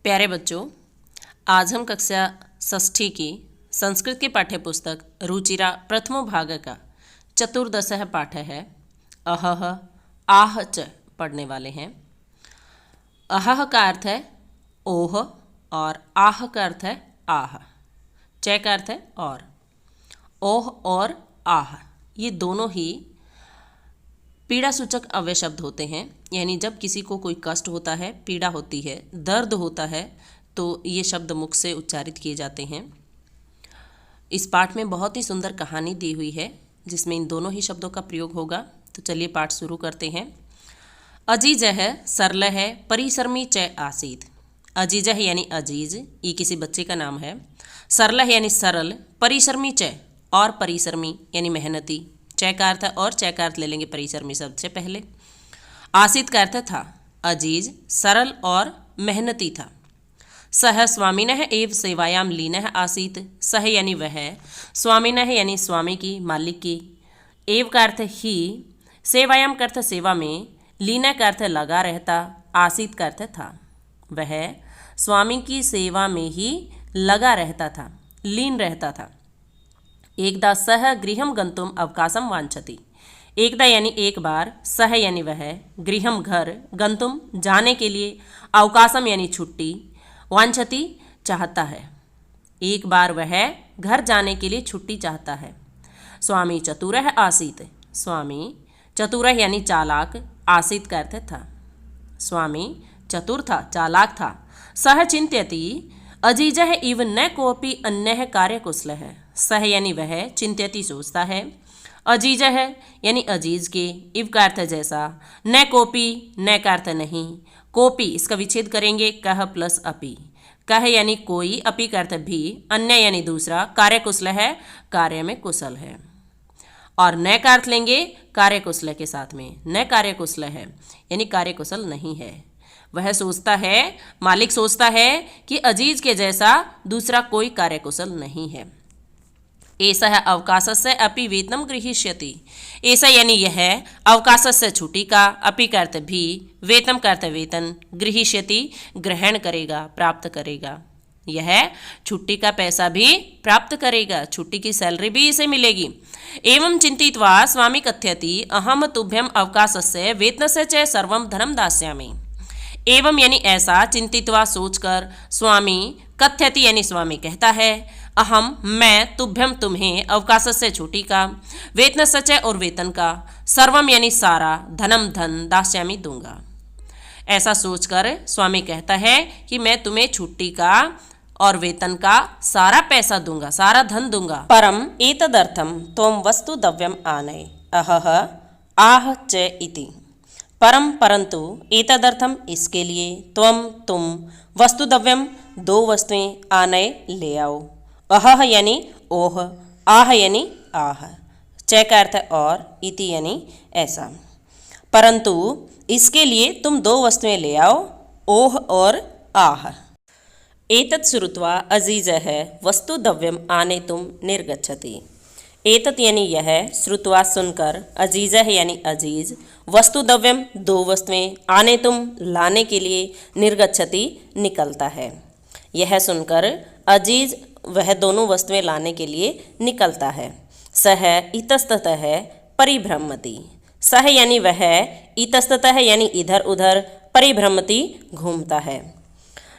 प्यारे बच्चों, आज हम कक्षा षष्ठी की संस्कृत की पाठ्यपुस्तक रुचिरा प्रथमो भाग का चतुर्दशः पाठ है अहह आह च पढ़ने वाले हैं। अहह का अर्थ है ओह और आह का अर्थ है आह। च का अर्थ है और और आह ये दोनों ही पीड़ा सूचक अव्यय शब्द होते हैं। यानी जब किसी को कोई कष्ट होता है, पीड़ा होती है, दर्द होता है तो ये शब्द मुख से उच्चारित किए जाते हैं। इस पाठ में बहुत ही सुंदर कहानी दी हुई है जिसमें इन दोनों ही शब्दों का प्रयोग होगा। तो चलिए पाठ शुरू करते हैं। अजीज है, सरल है, परिश्रमी च आसीत। अजीज है यानी अजीज, ये किसी बच्चे का नाम है। सरल है यानी सरल, परिश्रमी च और परिश्रमी यानी मेहनती। च का अर्थ और च का अर्थ ले लेंगे परिश्रमी शब्द से पहले। आसित का अर्थ था अजीज, सरल और मेहनती था। सह स्वामिनः एव सेवायाम लीनः आसीत। सह यानी वह, स्वामिनः यानी स्वामी की, मालिक की, एव का अर्थ ही, सेवायाम का अर्थ सेवा में, लीनः का अर्थ लगा रहता, आसीत का अर्थ था। वह स्वामी की सेवा में ही लगा रहता था, लीन रहता था। एकदा सह गृहम गंतुम अवकाशम वांछति। एकदा यानी एक बार, सह यानी वह, गृहम घर, गंतुम जाने के लिए, अवकाशम यानी छुट्टी, वांछति चाहता है। एक बार वह घर जाने के लिए छुट्टी चाहता है। स्वामी चतुरः आसीत। स्वामी चतुरः यानी चालाक, आसीत का अर्थ था। स्वामी चतुर था, चालाक था। सह चिंत्यति अजीजः इव न कोऽपि अन्यः कार्यकुशलः। सह यानी वह, चिंत्यति सोचता है, अजीज है यानी अजीज के, इव का अर्थ जैसा, न कोपी, न का अर्थ नहीं, कोपी इसका विच्छेद करेंगे कह प्लस अपि। कह यानी कोई, अपि का अर्थ भी, अन्य यानी दूसरा, कार्यकुशल है कार्य में कुशल है। और न का अर्थ लेंगे कार्यकुशल के साथ में, न कार्यकुशल है यानी कार्यकुशल नहीं है। वह सोचता है, मालिक सोचता है कि अजीज के जैसा दूसरा कोई कार्यकुशल नहीं है। ऐसा है अवकाशस्य अपि वेतनम गृहीष्यति। ऐसा यानी यह अवकाशस्य छुट्टी का, अपि का अर्थ भी, वेतन का अर्थ वेतन, गृहीष्यति ग्रहण करेगा, प्राप्त करेगा। यह छुट्टी का पैसा भी प्राप्त करेगा, छुट्टी की सैलरी भी इसे मिलेगी। एवं चिंतित्वा स्वामी कथयति अहम तुभ्यम अवकाशस्य वेतनस्य च सर्वं धनम दास्यामि। एवं यानी ऐसा, चिंतित्वा सोचकर, स्वामी कथयति यानी स्वामी कहता है, अहम मैं, तुभ्यम तुम्हें, अवकाश से छुट्टी का, वेतन सचय और वेतन का, सर्वम यानी सारा, धनम धन, दास्यामी दूंगा। ऐसा सोचकर स्वामी कहता है कि मैं तुम्हें छुट्टी का और वेतन का सारा पैसा दूंगा, सारा धन दूंगा। परम एतदर्थम त्वं वस्तु द्रव्यम आनय अहह आह च इति। परम परंतु, एतदर्थम इसके लिए, तुम वस्तु द्रव्यम दो वस्तुएं, आनय ले आओ। अहह यानी ओह, आह यानी आह, च का अर्थ और, इति यानी ऐसा। परंतु इसके लिए तुम दो वस्तुएं ले आओ, ओह और आह। एतत् श्रुत्वा अजीजः वस्तु द्रव्यम आनेतुम निर्गच्छति। एतत् यानी यह, श्रुत्वा सुनकर, अजीजः यानी अजीज, वस्तु द्रव्यम दो वस्तुएं, आनेतुम लाने के लिए, निर्गच्छति निकलता है। यह सुनकर अजीज वह दोनों वस्तुएं लाने के लिए निकलता है। सह इतस्ततः परिभ्रमति। सह यानी वह, इतस्ततः यानी इधर उधर, परिभ्रमति घूमता है।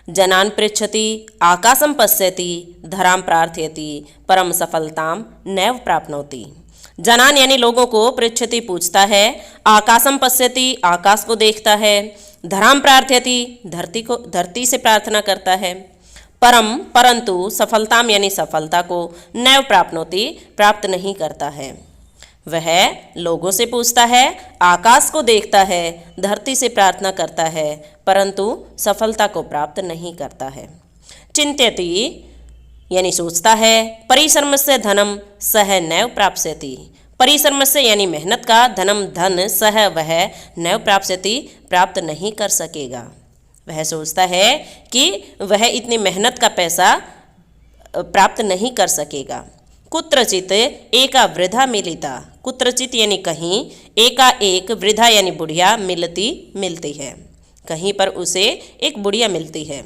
जनान पृच्छति आकाशम पश्यति धराम प्रार्थयति परम सफलताम नैव प्राप्नोति। जनान यानी लोगों को, पृच्छति पूछता है, आकाशम पश्यति आकाश को देखता है, धराम प्रार्थयति धरती से प्रार्थना करता है, परम परंतु सफलताम यानी सफलता को, नैव प्राप्नोति प्राप्त नहीं करता है। वह लोगों से पूछता है, आकाश को देखता है, धरती से प्रार्थना करता है, परंतु सफलता को प्राप्त नहीं करता है। चिंत्यति यानी सोचता है, परिश्रम से धनम सह नैव प्राप्स्यति। परिश्रम से यानी मेहनत का, धनम धन, सह वह, नैव प्राप्स्यति प्राप्त नहीं कर सकेगा। वह सोचता है कि वह इतनी मेहनत का पैसा प्राप्त नहीं कर सकेगा। कुत्रचित एका वृद्धा मिलिता। कुत्रचित यानी कहीं, एका एक, वृद्धा यानी बुढ़िया, मिलती है, कहीं पर उसे एक बुढ़िया मिलती है।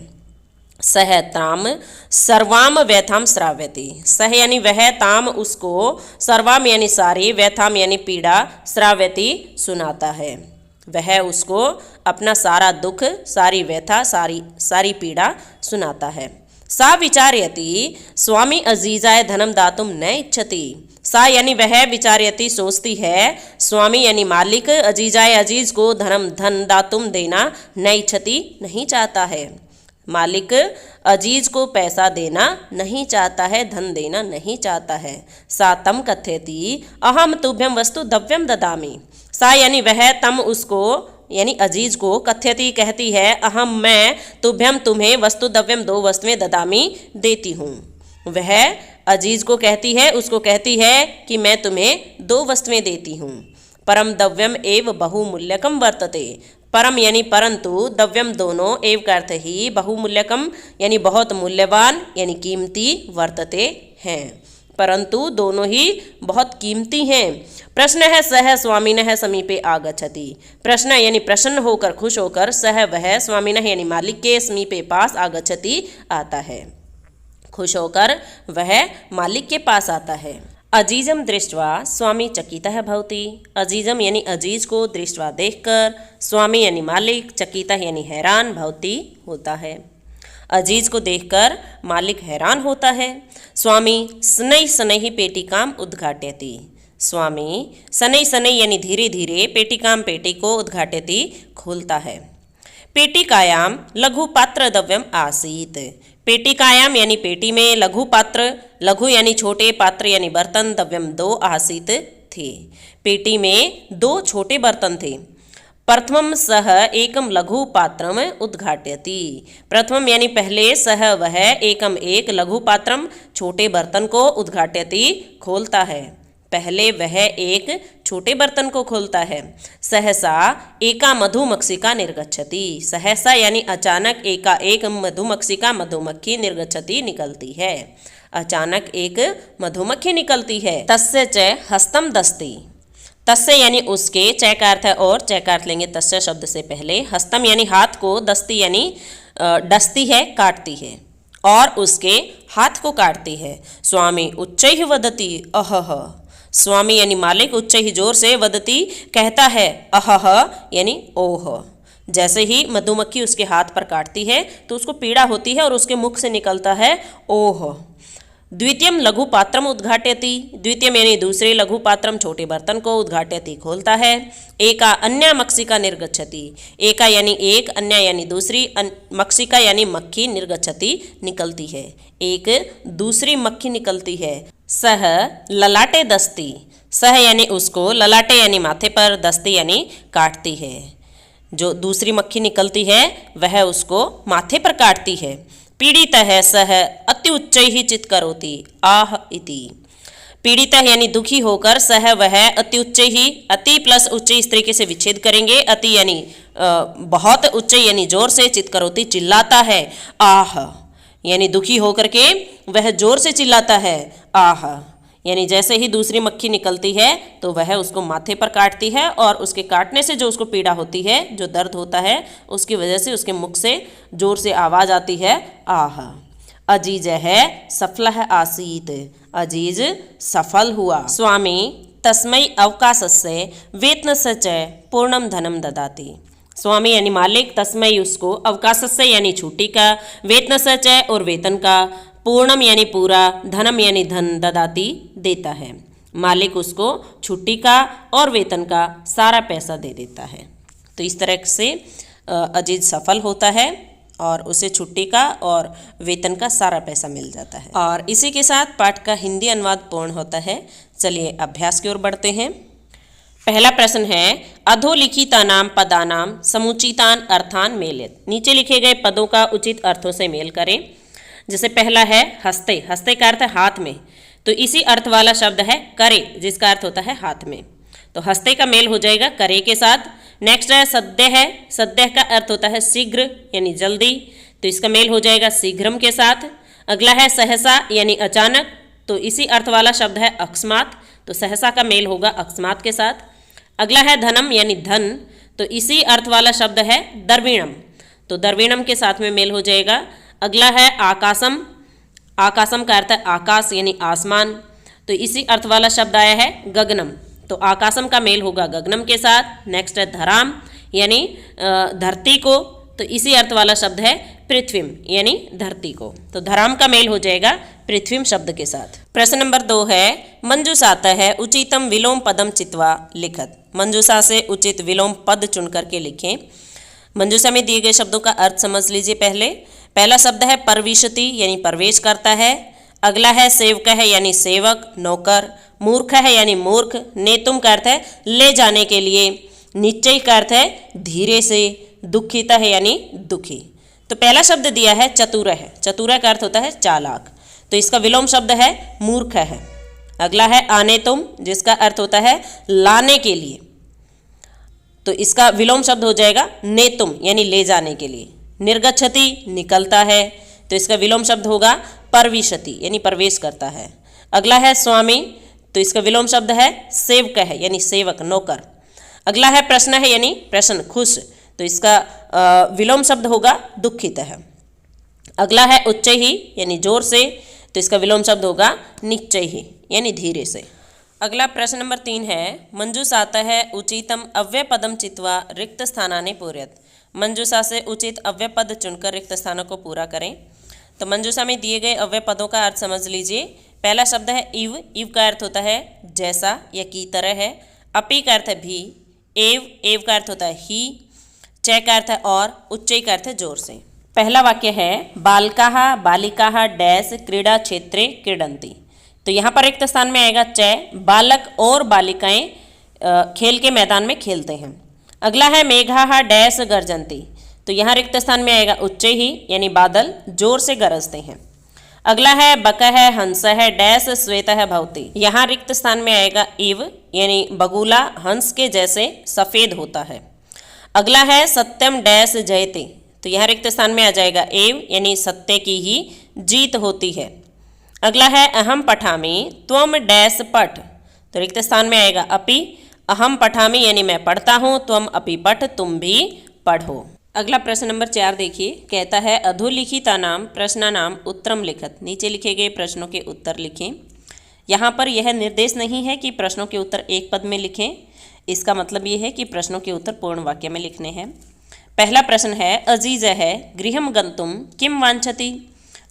सह ताम सर्वाम व्यथाम श्राव्यति। सह यानी वह, ताम उसको, सर्वाम यानी सारी, व्यथाम यानी पीड़ा, श्राव्यति सुनाता है। वह उसको अपना सारा दुख, सारी व्यथा, सारी पीड़ा सुनाता है। सा विचार्यति स्वामी अजीजाय धनम दातुम न इच्छति। सा यानी वह, विचार्यति सोचती है, स्वामी यानी मालिक, अजीजाय अजीज को धन दातुम देना, न इच्छति नहीं चाहता है। मालिक अजीज को पैसा देना नहीं चाहता है, धन देना नहीं चाहता है। सा तम कथयति अहम तुभ्यम वस्तु द्रव्यम ददामि। सा यानी वह, तम उसको यानी अजीज को, कथयति कहती है, अहम मैं, तुभ्यम तुम्हें, वस्तु द्रव्यम दो वस्तुएं, ददामी देती हूँ। वह अजीज को कहती है, उसको कहती है कि मैं तुम्हें दो वस्तुएं देती हूँ। परम द्रव्यम एव बहुमूल्यकम वर्तते। परम यानी परंतु, द्रव्यम दोनों, एव का अर्थ ही, बहुमूल्यकम यानी बहुत मूल्यवान यानी कीमती, वर्तते हैं, परंतु दोनों ही बहुत कीमती हैं। प्रश्न है सह स्वामिनः समीपे आगच्छति। प्रश्न यानी प्रसन्न होकर, खुश होकर, सह वह, स्वामिनः यानी मालिक के, समीपे पास, आगच्छति आता है, खुश होकर वह मालिक के पास आता है। अजीजम दृष्ट्वा स्वामी चकितः भवति। अजीजम यानी अजीज को, दृष्ट्वा देखकर, स्वामी यानी मालिक, चकितः यानी हैरान, भवति होता है। अजीज को देखकर मालिक हैरान होता है। स्वामी शनैः शनैः पेटिकाम उद्घाटयति। स्वामी शनैः शनैः यानी धीरे धीरे, पेटिकाम पेटी को, उद्घाटयति खोलता है। पेटिकायाम लघु पात्र द्रव्यम आसीत। पेटिकायाम यानी पेटी में, लघु पात्र, लघु यानी छोटे, पात्र यानी बर्तन, द्रव्यम दो, आसीत थे। पेटी में दो छोटे बर्तन थे। प्रथमम सह एकम लघु पात्रम उद्घाटयति। प्रथमम यानी पहले, सह वह, एकम एक, लघु पात्रम छोटे बर्तन को, उद्घाटयति खोलता है। पहले वह एक छोटे बर्तन को खोलता है। सहसा एका मधुमक्षिका निर्गच्छति। सहसा यानी अचानक, एका एक, मधुमक्षिका मधुमक्खी, निर्गच्छति निकलती है। अचानक एक मधुमक्खी निकलती है। तस्य च हस्तम दस्ति। तस्य यानी उसके, चय का अर्थ है और, चय का अर्थ लेंगे तस्य शब्द से पहले। हस्तम यानी हाथ को, दस्ती यानी डसती है, काटती है, और उसके हाथ को काटती है। स्वामी उच्चैः वदति अहह। स्वामी यानी मालिक, उच्च ही जोर से, वदति कहता है, अहह यानी ओह। जैसे ही मधुमक्खी उसके हाथ पर काटती है तो उसको पीड़ा होती है और उसके मुख से निकलता है ओह। द्वितीयम लघु पात्रम उद्घाटयति। द्वितीयम यानी दूसरे, लघु पात्रम छोटे बर्तन को, उद्घाटयति खोलता है। एका अन्य मक्षिका निर्गच्छति। एका यानी एक, अन्य यानी दूसरी, मक्षिका यानी मक्खी, निर्गच्छति निकलती है, एक दूसरी मक्खी निकलती है। सह ललाटे दस्ती। सह यानी उसको, ललाटे यानी माथे पर, दस्ती यानी काटती है। जो दूसरी मक्खी निकलती है वह उसको माथे पर काटती है। पीड़ितः सह अति उच्चैः चित्करोति आह इति। पीड़ितः यानी दुखी होकर, सह वह, अति उच्चैः, अति प्लस उच्च इस तरीके से विच्छेद करेंगे। अति यानी बहुत, उच्च यानी जोर से, चित्करोति चिल्लाता है, आह यानी दुखी होकर के वह जोर से चिल्लाता है, आह यानी जैसे ही दूसरी मक्खी निकलती है तो वह उसको माथे पर काटती है, और उसके काटने से जो उसको पीड़ा होती है, जो दर्द होता है, उसकी वजह से उसके मुख से जोर से आवाज आती है, आह। अजीज है सफलः आसीत। अजीज सफल हुआ। स्वामी तस्मै अवकाशस्य वेतनस्य च पूर्णम धनम ददाति। स्वामी यानी मालिक, तस्मै उसको, अवकाशस्य यानी छुट्टी का, वेतनस्य च और वेतन का, पूर्णम यानी पूरा, धनम यानी धन, ददाति देता है। मालिक उसको छुट्टी का और वेतन का सारा पैसा दे देता है। तो इस तरह से अजीज सफल होता है और उसे छुट्टी का और वेतन का सारा पैसा मिल जाता है। और इसी के साथ पाठ का हिंदी अनुवाद पूर्ण होता है। चलिए अभ्यास की ओर बढ़ते हैं। पहला प्रश्न है, अधोलिखितानां पदानां समुचितान अर्थान मेलयेत्। नीचे लिखे गए पदों का उचित अर्थों से मेल करें। जैसे पहला है हस्ते। हस्ते का अर्थ है हाथ में, तो इसी अर्थ वाला शब्द है करे, जिसका अर्थ होता है हाथ में, तो हस्ते का मेल हो जाएगा करे के साथ। नेक्स्ट है सद्य। है सद्य का अर्थ होता है शीघ्र यानी जल्दी, तो इसका मेल हो जाएगा शीघ्रम के साथ। अगला है सहसा यानी अचानक, तो इसी अर्थ वाला शब्द है अकस्मात, तो सहसा का मेल होगा अकस्मात के साथ। अगला है धनम यानी धन, तो इसी अर्थ वाला शब्द है दर्विणम, तो दर्विणम के साथ में मेल हो जाएगा। अगला है आकाशम। आकाशम का अर्थ है आकाश यानी आसमान, तो इसी अर्थ वाला शब्द आया है गगनम, तो आकाशम का मेल होगा गगनम के साथ। नेक्स्ट है धराम यानी धरती को, तो इसी अर्थ वाला शब्द है पृथ्वीम यानी धरती को, तो धराम का मेल हो जाएगा पृथ्वीम शब्द के साथ। प्रश्न नंबर 2 है मंजूषातः है उचितम विलोम पदम चित्वा लिखत। मंजूषा से उचित विलोम पद चुन करके लिखें। मंजूषा में दिए गए शब्दों का अर्थ समझ लीजिए। पहला शब्द है परविशति यानी प्रवेश करता है। अगला है सेवक है यानी सेवक नौकर। मूर्ख है यानी मूर्ख। नेतुम का अर्थ है ले जाने के लिए। निश्चय का अर्थ है धीरे से। दुखिता है यानी दुखी। तो पहला शब्द दिया है चतुर है। चतुर का अर्थ होता है चालाक, तो इसका विलोम शब्द है मूर्ख है। अगला है आनेतुम जिसका अर्थ होता है लाने के लिए, तो इसका विलोम शब्द हो जाएगा नेतुम यानी ले जाने के लिए। निर्गच्छति निकलता है, तो इसका विलोम शब्द होगा परविशति यानी प्रवेश करता है। अगला है स्वामी, तो इसका विलोम शब्द है सेवक है यानी सेवक नौकर। अगला है प्रश्न है यानी प्रश्न खुश, तो इसका विलोम शब्द होगा दुखित है। अगला है उच्च ही यानी जोर से, तो इसका विलोम शब्द होगा निश्चय ही यानी धीरे से। अगला प्रश्न नंबर 3 है मंजूषातः है उचितम अव्यय पदम चित्वा रिक्त स्थानानि पूरयत। मंजूषा से उचित अव्यय पद चुनकर रिक्त स्थानों को पूरा करें। तो मंजूषा में दिए गए अव्यय पदों का अर्थ समझ लीजिए। पहला शब्द है इव। इव का अर्थ होता है जैसा या की तरह है। अपि का अर्थ है भी। एव। एव का अर्थ होता है ही। च का अर्थ है और। उच्चई का अर्थ है जोर से। पहला वाक्य है बालकाः बालिकाः डैश क्रीड़ा क्षेत्रे क्रीडन्ति। तो यहाँ पर रिक्त स्थान में आएगा च। बालक और बालिकाएं खेल के मैदान में खेलते हैं। अगला है मेघाः डैश गर्जन्ति। तो यहाँ रिक्त स्थान में आएगा उच्च ही यानी बादल जोर से गरजते हैं। अगला है बकः हंसः डैश श्वेतः भवति। यहाँ रिक्त स्थान में आएगा इव यानी बगुला हंस के जैसे सफेद होता है। अगला है सत्यम डैश जयते। तो यहाँ रिक्त स्थान में आ जाएगा एव यानी सत्य की ही जीत होती है। अगला है अहम पठामि त्वम डैश पठ। तो रिक्त स्थान में आएगा अपि। अहम पठामि यानी मैं पढ़ता हूँ। त्वम अपि पठ तुम भी पढ़ो। अगला प्रश्न नंबर 4 देखिए, कहता है अधोलिखितानां प्रश्नानां उत्तरम लिखत। नीचे लिखे गए प्रश्नों के उत्तर लिखें। यहाँ पर यह निर्देश नहीं है कि प्रश्नों के उत्तर एक पद में लिखें। इसका मतलब ये है कि प्रश्नों के उत्तर पूर्ण वाक्य में लिखने हैं। पहला प्रश्न है अजीज है गृहम गंतुम किम वांछति।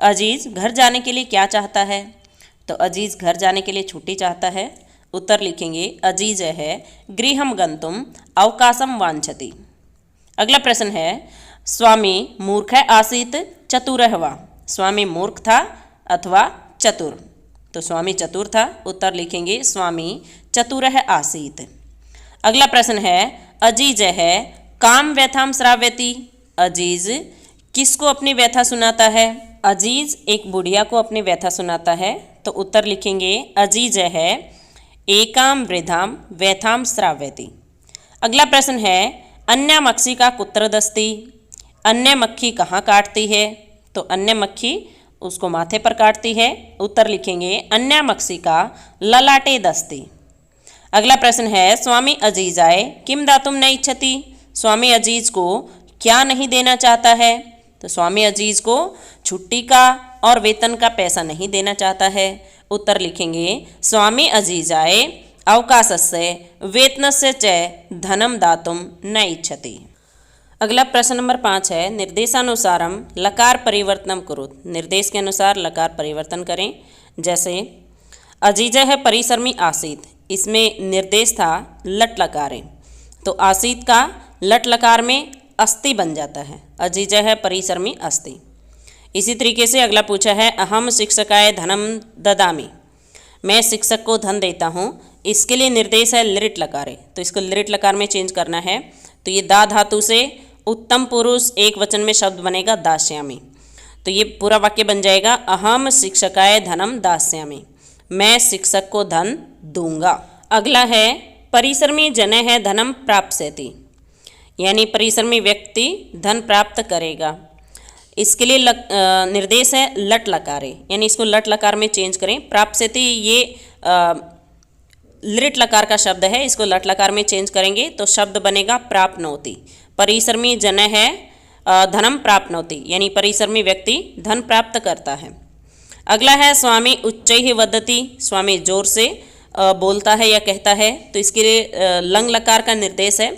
अजीज घर जाने के लिए क्या चाहता है। तो अजीज घर जाने के लिए छुट्टी चाहता है। उत्तर लिखेंगे अजीज है गृहम गंतुम अवकाशम वांछति। अगला प्रश्न है स्वामी मूर्ख आसीत चतुरः वा। स्वामी मूर्ख था अथवा चतुर। तो स्वामी चतुर था। उत्तर लिखेंगे स्वामी चतुरः आसीत। अगला प्रश्न है अजीज है काम व्यथाम श्राव्यति। अजीज किसको अपनी व्यथा सुनाता है। अजीज एक बुढ़िया को अपनी व्यथा सुनाता है। तो उत्तर लिखेंगे अजीज है एकाम वृद्धाम व्यथाम श्राव्यति। अगला प्रश्न है अन्य मक्षी का कुत्र दस्ती। अन्य मक्खी कहाँ काटती है। तो अन्य मक्खी उसको माथे पर काटती है। उत्तर लिखेंगे अन्य मक्षी का ललाटे दस्ती। अगला प्रश्न है स्वामी अजीजाय किम दातुम न इच्छति। स्वामी अजीज को क्या नहीं देना चाहता है। तो स्वामी अजीज को छुट्टी का और वेतन का पैसा नहीं देना चाहता है। उत्तर लिखेंगे स्वामी अजीजाय अवकाशस्य वेतनस्य च धनम दातुम न इच्छति। अगला प्रश्न नंबर 5 है निर्देशानुसारम लकार परिवर्तनम कुरुत। निर्देश के अनुसार लकार परिवर्तन करें। जैसे अजीज है परिसरमी आसीत, इसमें निर्देश था लट लकारें, तो आसीत का लट लकार में अस्ति बन जाता है। अजीज है परिसरमी अस्ति। इसी तरीके से अगला पूछा है अहम शिक्षकाय धनम ददामि। मैं शिक्षक को धन देता हूँ। इसके लिए निर्देश है लिरिट लकारे, तो इसको लिरिट लकार में चेंज करना है। तो ये दा धातु से उत्तम पुरुष एक वचन में शब्द बनेगा दास्यामि। तो ये पूरा वाक्य बन जाएगा अहम शिक्षकाय धनम दास्यामि। मैं शिक्षक को धन दूंगा। अगला है परिसरमी जन है धनम प्राप्स्यति, यानी परिसरमी व्यक्ति धन प्राप्त करेगा। इसके लिए निर्देश है लट लकारे, यानी इसको लट लकार में चेंज करें। प्राप्स्यति ये लिट लकार का शब्द है, इसको लट लकार में चेंज करेंगे तो शब्द बनेगा प्राप्नोति। परिसरमी जन है धनम प्राप्नोति, यानी परिश्रमी व्यक्ति धन प्राप्त करता है। अगला है स्वामी उच्चैः वदति, स्वामी जोर से बोलता है या कहता है, तो इसके लिए लंग लकार का निर्देश है।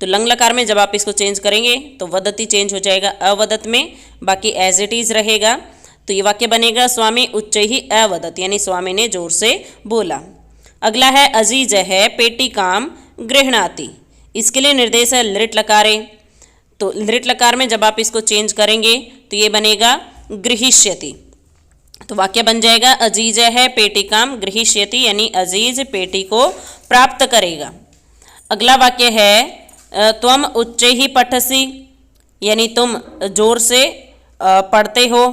तो लंग लकार में जब आप इसको चेंज करेंगे तो वदति चेंज हो जाएगा अवदत में, बाकी एज इट इज रहेगा। तो ये वाक्य बनेगा स्वामी उच्चैः अवदत, यानी स्वामी ने जोर से बोला। अगला है अजीज है पेटिकाम गृह्णाति, इसके लिए निर्देश है लृट लकारे। तो लृट लकार में जब आप इसको चेंज करेंगे तो ये बनेगा गृहीष्यति। तो वाक्य बन जाएगा अजीज है पेटिकाम गृहीष्यति, यानी अजीज पेटी को प्राप्त करेगा। अगला वाक्य है त्वम उच्चैः पठसि, यानी तुम जोर से पढ़ते हो।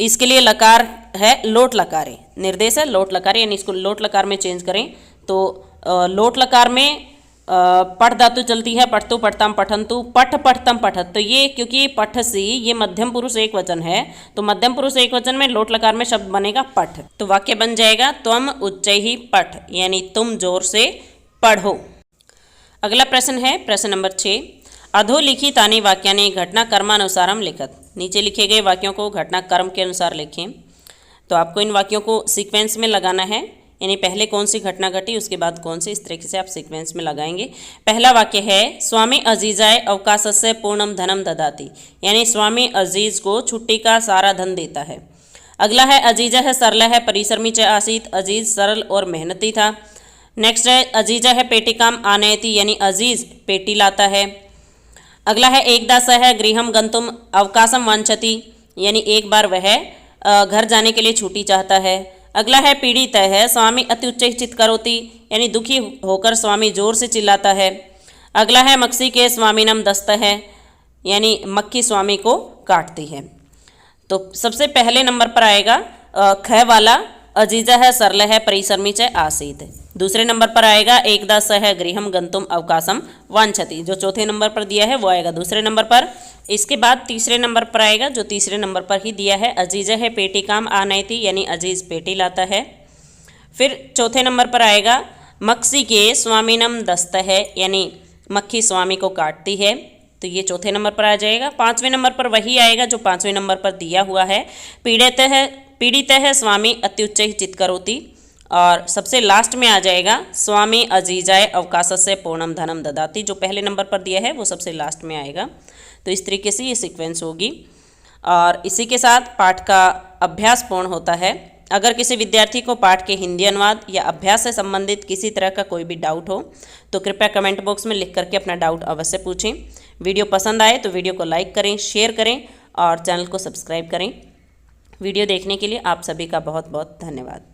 इसके लिए लकार है लोट लकारे, निर्देश है लोट लकारे, यानी इसको लोट लकार में चेंज करें तो लोट लकार में पठ धातु चलती है, पठतु पठताम पठंतु, पठ पठतम पठत। तो ये क्योंकि पठसी ये मध्यम पुरुष एक वचन है, तो मध्यम पुरुष एक वचन में लोट लकार में शब्द बनेगा पठ। तो वाक्य बन जाएगा त्वम उच्चैः पठ, यानी तुम जोर से पढ़ो। अगला प्रश्न है प्रश्न नंबर 6, अधोलिखितानि वाक्यानि घटनाक्रमानुसारम लिखत। नीचे लिखे गए वाक्यों को घटनाक्रम के अनुसार लिखें। तो आपको इन वाक्यों को सीक्वेंस में लगाना है, यानी पहले कौन सी घटना घटी उसके बाद कौन सी, इस तरीके से आप सीक्वेंस में लगाएंगे। पहला वाक्य है स्वामी अजीजाय अवकाशस्य पूर्णम धनम ददाति, यानी स्वामी अजीज को छुट्टी का सारा धन देता है। अगला है अजीजा है सरल है परिश्रमी च आसीत, अजीज सरल और मेहनती था। नेक्स्ट है अजीजा है पेटिकाम आनयति, यानी अजीज पेटी लाता है। अगला है एकदास है गृहम गंतुम अवकाशम वांछति, यानी एक बार वह घर जाने के लिए छुट्टी चाहता है। अगला है पीड़ित है स्वामी अति उच्च चित करोति, यानी दुखी होकर स्वामी जोर से चिल्लाता है। अगला है मक्सी के स्वामीनम दस्त है, यानी मक्खी स्वामी को काटती है। तो सबसे पहले नंबर पर आएगा ख वाला अजीजा है सरल है परिश्रमी च आसीत। दूसरे नंबर पर आएगा एकदास है गृहम गंतुम अवकाशम वांछति, जो चौथे नंबर पर दिया है वो आएगा दूसरे नंबर पर। इसके बाद तीसरे नंबर पर आएगा जो तीसरे नंबर पर ही दिया है अजीजा है पेटिकाम आनयति, यानी अजीज पेटी लाता है। फिर चौथे नंबर पर आएगा मक्सी के स्वामीनम दस्त है, यानी मक्खी स्वामी को काटती है। तो ये चौथे नंबर पर आ जाएगा। पांचवें नंबर पर वही आएगा जो पांचवें नंबर पर दिया हुआ है पीड़ित है स्वामी अत्युच्च चित करोति, और सबसे लास्ट में आ जाएगा स्वामी अजीजाय अवकाशस्य पूर्णम धनम ददाति, जो पहले नंबर पर दिया है वो सबसे लास्ट में आएगा। तो इस तरीके से ये सीक्वेंस होगी और इसी के साथ पाठ का अभ्यास पूर्ण होता है। अगर किसी विद्यार्थी को पाठ के हिंदी अनुवाद या अभ्यास से संबंधित किसी तरह का कोई भी डाउट हो तो कृपया कमेंट बॉक्स में लिख करके अपना डाउट अवश्य पूछें। वीडियो पसंद आए तो वीडियो को लाइक करें, शेयर करें और चैनल को सब्सक्राइब करें। वीडियो देखने के लिए आप सभी का बहुत बहुत धन्यवाद।